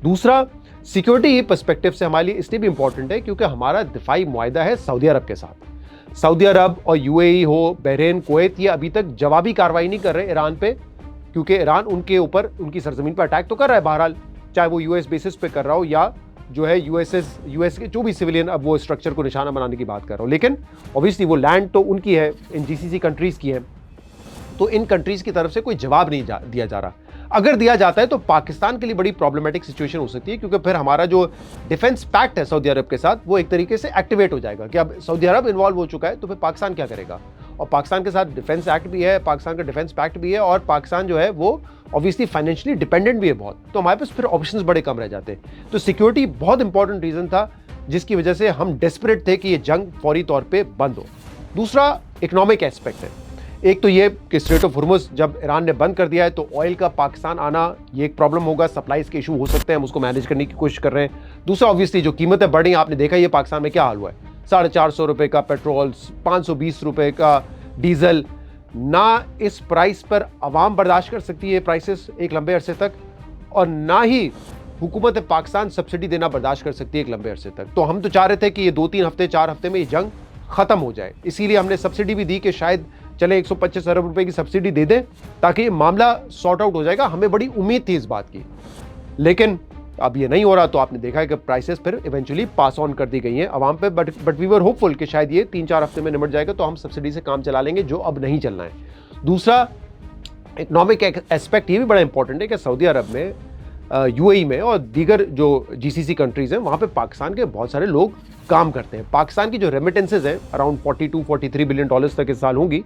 दूसरा, security perspective से हमारे लिए इसलिए भी इंपॉर्टेंट है क्योंकि हमारा दिफाई मुआहदा है सऊदी अरब के साथ। सऊदी अरब और यूएई हो, बहरीन, कुवैत, ये अभी तक जवाबी कार्रवाई नहीं कर रहे ईरान पे, क्योंकि ईरान उनके ऊपर, उनकी सरजमीन पर अटैक तो कर रहा है बहरहाल, चाहे वो यूएस बेसिस पे कर रहा हो या जो है यूएस के जो भी सिविलियन अब वो स्ट्रक्चर को निशाना बनाने की बात कर रहा हूँ। लेकिन ऑब्वियसली वो लैंड तो उनकी है, इन जीसीसी कंट्रीज़ की है, तो इन कंट्रीज़ की तरफ से कोई जवाब नहीं दिया जा रहा। अगर दिया जाता है तो पाकिस्तान के लिए बड़ी प्रॉब्लमेटिक सिचुएशन हो सकती है, क्योंकि फिर हमारा जो डिफेंस पैक्ट है सऊदी अरब के साथ वो एक तरीके से एक्टिवेट हो जाएगा कि अब सऊदी अरब इन्वॉल्व हो चुका है तो फिर पाकिस्तान क्या करेगा। और पाकिस्तान के साथ डिफेंस एक्ट भी है, पाकिस्तान का डिफेंस पैक्ट भी है, और पाकिस्तान जो है वो ऑब्वियसली फाइनेंशियली डिपेंडेंट भी है बहुत, तो हमारे पास फिर ऑप्शंस बड़े कम रह जाते हैं। तो सिक्योरिटी बहुत इंपॉर्टेंट रीज़न था जिसकी वजह से हम डेस्परेट थे कि ये जंग फौरी तौर पर बंद हो। दूसरा इकोनॉमिक एस्पेक्ट है। एक तो ये कि स्ट्रेट ऑफ हुर्मुज़ जब ईरान ने बंद कर दिया है तो ऑयल का पाकिस्तान आना ये एक प्रॉब्लम होगा, सप्लाईज के इशू हो सकते हैं, हम उसको मैनेज करने की कोशिश कर रहे हैं। दूसरा, ऑब्वियसली जो कीमतें बढ़ रही हैं, आपने देखा ये पाकिस्तान में क्या हाल हुआ है, 450 रुपये का पेट्रोल, 520 रुपये का डीजल। ना इस प्राइस पर आवाम बर्दाश्त कर सकती है प्राइसेस एक लंबे अरसे तक, और ना ही हुकूमत पाकिस्तान सब्सिडी देना बर्दाश्त कर सकती है एक लंबे अरसे तक। तो हम तो चाह रहे थे कि ये 2-3 हफ्ते 4 हफ्ते में ये जंग खत्म हो जाए, इसीलिए हमने सब्सिडी भी दी कि शायद चले 125 अरब रुपए की सब्सिडी दे दें ताकि ये मामला सॉर्ट आउट हो जाएगा। हमें बड़ी उम्मीद थी इस बात की, लेकिन अब ये नहीं हो रहा। तो आपने देखा है कि प्राइसेस फिर इवेंचुअली पास ऑन कर दी गई हैं आवाम पे, बट वी वर होपफुल कि शायद ये 3-4 हफ्ते में निमट जाएगा तो हम सब्सिडी से काम चला लेंगे, जो अब नहीं चलना है। दूसरा, इकोनॉमिक एस्पेक्ट ये भी बड़ा इंपॉर्टेंट है कि सऊदी अरब में, यूएई में और दीगर जो जीसीसी कंट्रीज़ हैं वहाँ पे पाकिस्तान के बहुत सारे लोग काम करते हैं। पाकिस्तान की जो रेमिटेंसेज हैं अराउंड 42-43 बिलियन डॉलर्स तक इस साल होंगी,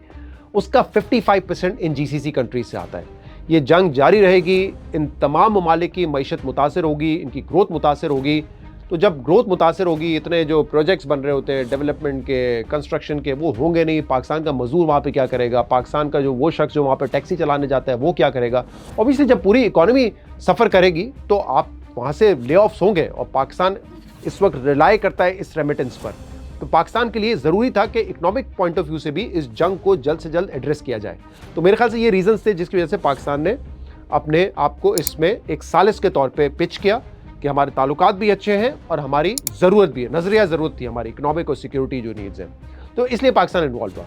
उसका 55% इन जीसीसी कंट्रीज से आता है। ये जंग जारी रहेगी, इन तमाम ममालिक की मईशत मुतासर होगी, इनकी ग्रोथ मुतासर होगी। तो जब ग्रोथ मुतासर होगी, इतने जो प्रोजेक्ट्स बन रहे होते हैं डेवलपमेंट के, कंस्ट्रक्शन के, वो होंगे नहीं। पाकिस्तान का मजदूर वहाँ पे क्या करेगा, पाकिस्तान का जो वो शख्स जो वहाँ पे टैक्सी चलाने जाता है वो क्या करेगा। ऑब्वियसली जब पूरी इकॉनमी सफ़र करेगी तो आप वहाँ से ले ऑफ्स होंगे, और पाकिस्तान इस वक्त रिलाई करता है इस रेमिटेंस पर। तो पाकिस्तान के लिए ज़रूरी था कि इकोनॉमिक पॉइंट ऑफ व्यू से भी इस जंग को जल्द से जल्द एड्रेस किया जाए। तो मेरे ख्याल से ये रीजंस थे जिसकी वजह से पाकिस्तान ने अपने आप को इसमें एक सालिस के तौर पे पिच किया कि हमारे ताल्लुकात भी अच्छे हैं और हमारी ज़रूरत भी है, नज़रिया ज़रूरत थी हमारी इकोनॉमिक और सिक्योरिटी जो नीड्स हैं, तो इसलिए पाकिस्तान इन्वॉल्व हुआ।